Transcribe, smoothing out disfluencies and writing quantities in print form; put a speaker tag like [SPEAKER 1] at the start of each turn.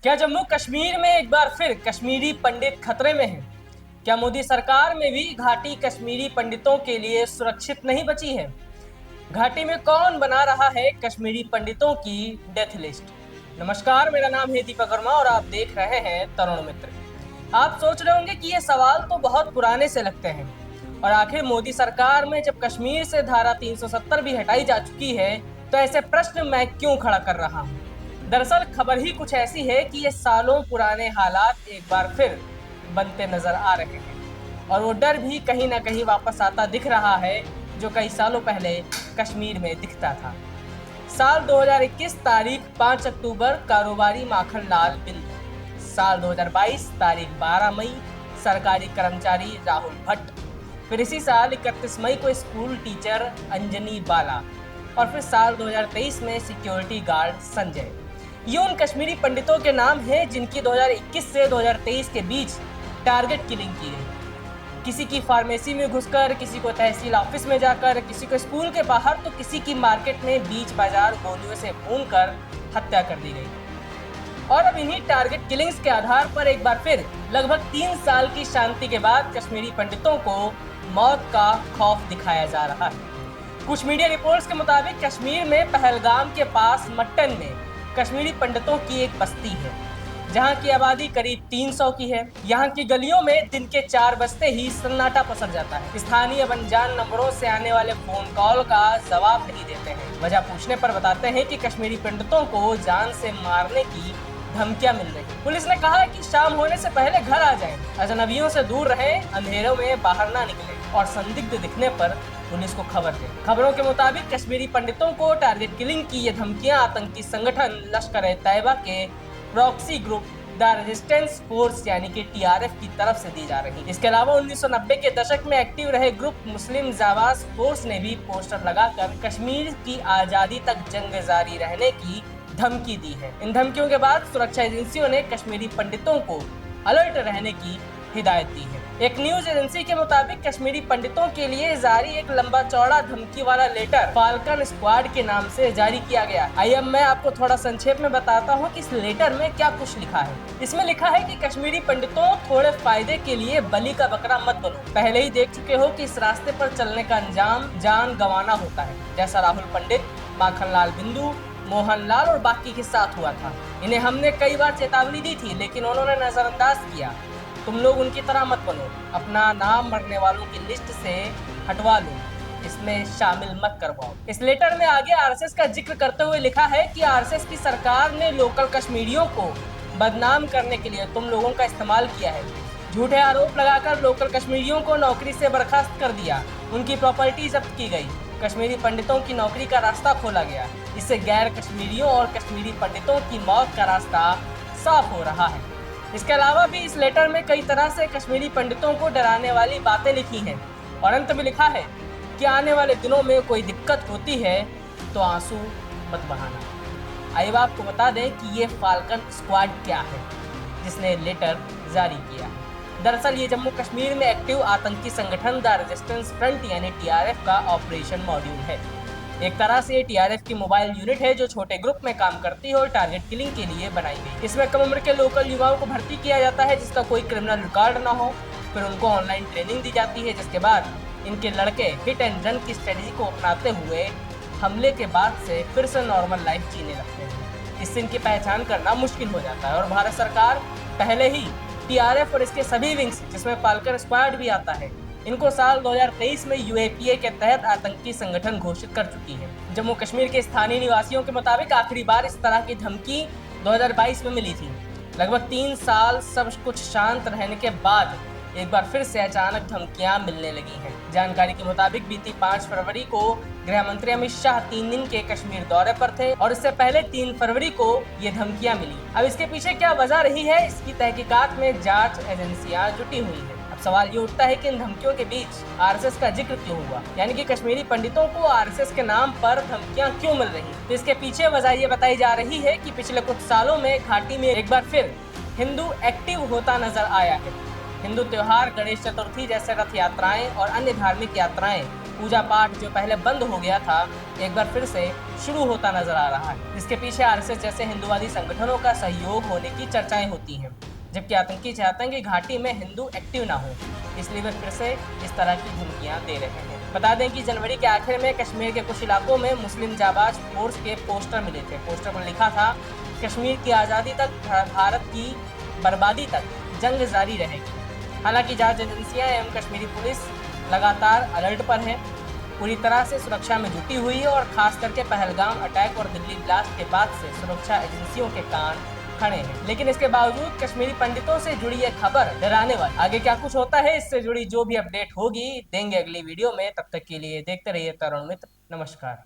[SPEAKER 1] क्या जम्मू कश्मीर में एक बार फिर कश्मीरी पंडित खतरे में हैं? क्या मोदी सरकार में भी घाटी कश्मीरी पंडितों के लिए सुरक्षित नहीं बची है? घाटी में कौन बना रहा है कश्मीरी पंडितों की डेथ लिस्ट? नमस्कार, मेरा नाम है दीपक वर्मा और आप देख रहे हैं तरुण मित्र। आप सोच रहे होंगे कि ये सवाल तो बहुत पुराने से लगते हैं और आखिर मोदी सरकार में जब कश्मीर से धारा 370 भी हटाई जा चुकी है तो ऐसे प्रश्न मैं क्यों खड़ा कर रहा हूँ। दरअसल खबर ही कुछ ऐसी है कि ये सालों पुराने हालात एक बार फिर बनते नजर आ रहे हैं और वो डर भी कहीं ना कहीं वापस आता दिख रहा है जो कई सालों पहले कश्मीर में दिखता था। साल 2021 तारीख 5 अक्टूबर कारोबारी माखन लाल बिंदु। साल 2022 तारीख 12 मई सरकारी कर्मचारी राहुल भट्ट। फिर इसी साल 31 मई को स्कूल टीचर अंजनी बाला और फिर साल 2023 में सिक्योरिटी गार्ड संजय। ये उन कश्मीरी पंडितों के नाम हैं जिनकी 2021 से 2023 के बीच टारगेट किलिंग की गई। किसी की फार्मेसी में घुसकर, किसी को तहसील ऑफिस में जाकर, किसी को स्कूल के बाहर तो किसी की मार्केट में बीच बाजार गोलियों से भूनकर हत्या कर दी गई। और अब इन्हीं टारगेट किलिंग्स के आधार पर एक बार फिर लगभग 3 साल की शांति के बाद कश्मीरी पंडितों को मौत का खौफ दिखाया जा रहा है। कुछ मीडिया रिपोर्ट्स के मुताबिक कश्मीर में पहलगाम के पास मट्टन में कश्मीरी पंडितों की एक बस्ती है जहां की आबादी करीब 300 की है। यहां की गलियों में दिन के 4 बजते ही सन्नाटा पसर जाता है। स्थानीय अब अनजान नंबरों से आने वाले फोन कॉल का जवाब नहीं देते हैं। वजह पूछने पर बताते हैं कि कश्मीरी पंडितों को जान से मारने की धमकियां मिल रही। पुलिस ने कहा है कि शाम होने से पहले घर आ जाएं, अजनबियों से दूर रहें, अंधेरों में बाहर ना निकलें और संदिग्ध दिखने पर पुलिस को खबर दें। खबरों के मुताबिक कश्मीरी पंडितों को टारगेट किलिंग की ये धमकियां आतंकी संगठन लश्कर-ए-तैयबा के proxy group the resistance force यानी कि टीआरएफ की तरफ से दी जा रही है। इसके अलावा 1990 के दशक में एक्टिव रहे ग्रुप मुस्लिम जाबाज फोर्स ने भी पोस्टर लगाकर कश्मीर की आजादी तक जंग जारी रहने की धमकी दी है। इन धमकियों के बाद सुरक्षा एजेंसियों ने कश्मीरी पंडितों को अलर्ट रहने की हिदायत दी है। एक न्यूज एजेंसी के मुताबिक कश्मीरी पंडितों के लिए जारी एक लंबा चौड़ा धमकी वाला लेटर फाल्कन स्क्वाड के नाम से जारी किया गया। आइए अब मैं आपको थोड़ा संक्षेप में बताता हूँ कि इस लेटर में क्या कुछ लिखा है। इसमें लिखा है कि कश्मीरी पंडितों, थोड़े फायदे के लिए बलि का बकरा मत बनो। पहले ही देख चुके हो कि इस रास्ते पर चलने का अंजाम जान गंवाना होता है, जैसा राहुल पंडित, माखन लाल बिंदु, मोहन लाल और बाकी के साथ हुआ था। इन्हें हमने कई बार चेतावनी दी थी लेकिन उन्होंने नजरअंदाज किया। तुम लोग उनकी तरह मत बनो, अपना नाम मरने वालों की लिस्ट से हटवा लो, इसमें शामिल मत करवाओ। इस लेटर में आगे आरएसएस का जिक्र करते हुए लिखा है कि आरएसएस की सरकार ने लोकल कश्मीरियों को बदनाम करने के लिए तुम लोगों का इस्तेमाल किया है। झूठे आरोप लगाकर लोकल कश्मीरियों को नौकरी से बर्खास्त कर दिया, उनकी प्रॉपर्टी जब्त की गई, कश्मीरी पंडितों की नौकरी का रास्ता खोला गया। इससे गैर कश्मीरियों और कश्मीरी पंडितों की मौत का रास्ता साफ हो रहा है। इसके अलावा भी इस लेटर में कई तरह से कश्मीरी पंडितों को डराने वाली बातें लिखी हैं और अंत में लिखा है कि आने वाले दिनों में कोई दिक्कत होती है तो आंसू मत बहाना। आइए आपको बता दें कि ये फाल्कन स्क्वाड क्या है जिसने लेटर जारी किया है। दरअसल ये जम्मू कश्मीर में एक्टिव आतंकी संगठन द रेजिस्टेंस फ्रंट यानी टीआरएफ का ऑपरेशन मॉड्यूल है। एक तरह से ये टीआरएफ की मोबाइल यूनिट है जो छोटे ग्रुप में काम करती है और टारगेट किलिंग के लिए बनाई गई। इसमें कम उम्र के लोकल युवाओं को भर्ती किया जाता है जिसका कोई क्रिमिनल रिकॉर्ड ना हो। फिर उनको ऑनलाइन ट्रेनिंग दी जाती है जिसके बाद इनके लड़के हिट एंड रन की स्ट्रेटेजी को अपनाते हुए हमले के बाद से फिर से नॉर्मल लाइफ जीने लगते हैं। इससे इनकी पहचान करना मुश्किल हो जाता है और भारत सरकार पहले ही टीआरएफ और इसके सभी विंग्स जिसमें फाल्कन स्क्वाड भी आता है, इनको साल 2023 में यूएपीए के तहत आतंकी संगठन घोषित कर चुकी है। जम्मू कश्मीर के स्थानीय निवासियों के मुताबिक आखिरी बार इस तरह की धमकी 2022 में मिली थी। लगभग 3 साल सब कुछ शांत रहने के बाद एक बार फिर से अचानक धमकियां मिलने लगी हैं। जानकारी के मुताबिक बीती 5 फरवरी को गृह मंत्री अमित शाह 3 दिन के कश्मीर दौरे पर थे और इससे पहले 3 फरवरी को ये धमकियां मिली। अब इसके पीछे क्या वजह रही है, इसकी तहकीकात में जांच एजेंसियां जुटी हुई है। अब सवाल ये उठता है कि इन धमकियों के बीच आरएसएस का जिक्र क्यों हुआ, यानी कि कश्मीरी पंडितों को आरएसएस के नाम पर धमकियां क्यों मिल रही। तो इसके पीछे वजह ये बताई जा रही है कि पिछले कुछ सालों में घाटी में एक बार फिर हिंदू एक्टिव होता नजर आया है। हिंदू त्योहार, गणेश चतुर्थी जैसे रथ यात्राएं और अन्य धार्मिक यात्राएं पूजा पाठ जो पहले बंद हो गया था, एक बार फिर से शुरू होता नजर आ रहा है, जिसके पीछे आरएसएस जैसे हिंदुवादी संगठनों का सहयोग होने की चर्चाएं होती हैं। जबकि आतंकी चाहते हैं कि घाटी में हिंदू एक्टिव ना हो, इसलिए वे फिर से इस तरह की धमकियां दे रहे हैं। बता दें कि जनवरी के आखिर में कश्मीर के कुछ इलाकों में मुस्लिम जाबाज फोर्स के पोस्टर मिले थे। पोस्टर पर लिखा था, कश्मीर की आज़ादी तक, भारत की बर्बादी तक जंग जारी रहेगी। हालांकि जांच एजेंसियां एवं कश्मीरी पुलिस लगातार अलर्ट पर है, पूरी तरह से सुरक्षा में जुटी हुई है और खास करके पहलगाम अटैक और दिल्ली ब्लास्ट के बाद से सुरक्षा एजेंसियों के कान खड़े हैं। लेकिन इसके बावजूद कश्मीरी पंडितों से जुड़ी ये खबर डराने वाली। आगे क्या कुछ होता है, इससे जुड़ी जो भी अपडेट होगी देंगे अगली वीडियो में। तब तक के लिए देखते रहिए तरुण मित्र। नमस्कार।